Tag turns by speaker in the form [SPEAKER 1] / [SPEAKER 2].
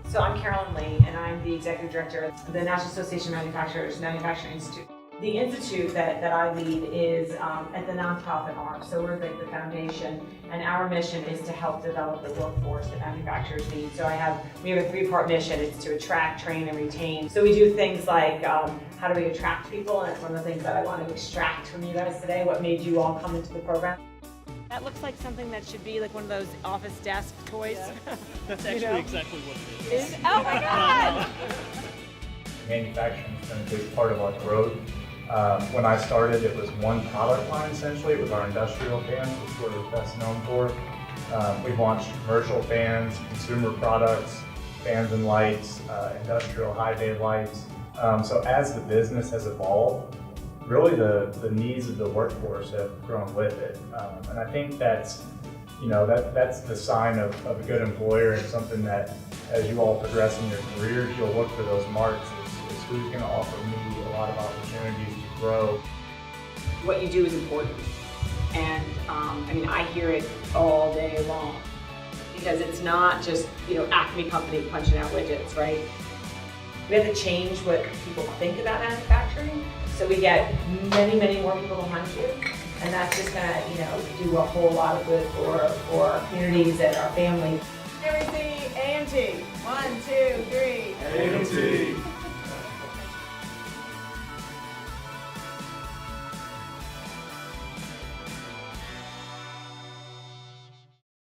[SPEAKER 1] So I'm Carolyn Lee, and I'm the Executive Director of the National Association of Manufacturers Manufacturing Institute. The institute that I lead is at the nonprofit arm, so we're the foundation, and our mission is to help develop the workforce that manufacturers need. So we have a three-part mission. It's to attract, train, and retain. So we do things like how do we attract people, and it's one of the things that I want to extract from you guys today. What made you all come into the program? That looks like something that should be like one of those office desk toys.
[SPEAKER 2] Yeah. That's actually exactly what it is.
[SPEAKER 1] Oh my God!
[SPEAKER 3] Manufacturing has been a big part of our growth. When I started, it was one product line essentially. It was our industrial fans, which we're best known for. We've launched commercial fans, consumer products, fans and lights, industrial high bay lights. So as the business has evolved, really the needs of the workforce have grown with it. And I think that's the sign of a good employer, and something that as you all progress in your careers, you'll look for those marks is who's going to offer me a lot of opportunities to grow.
[SPEAKER 1] What you do is important, and I hear it all day long, because it's not just Acme company punching out widgets, right? We have to change what people think about manufacturing, so we get many more people behind you, and that's just going to do a whole lot of good for our communities and our families.
[SPEAKER 4] Everything A&T. 1, 2.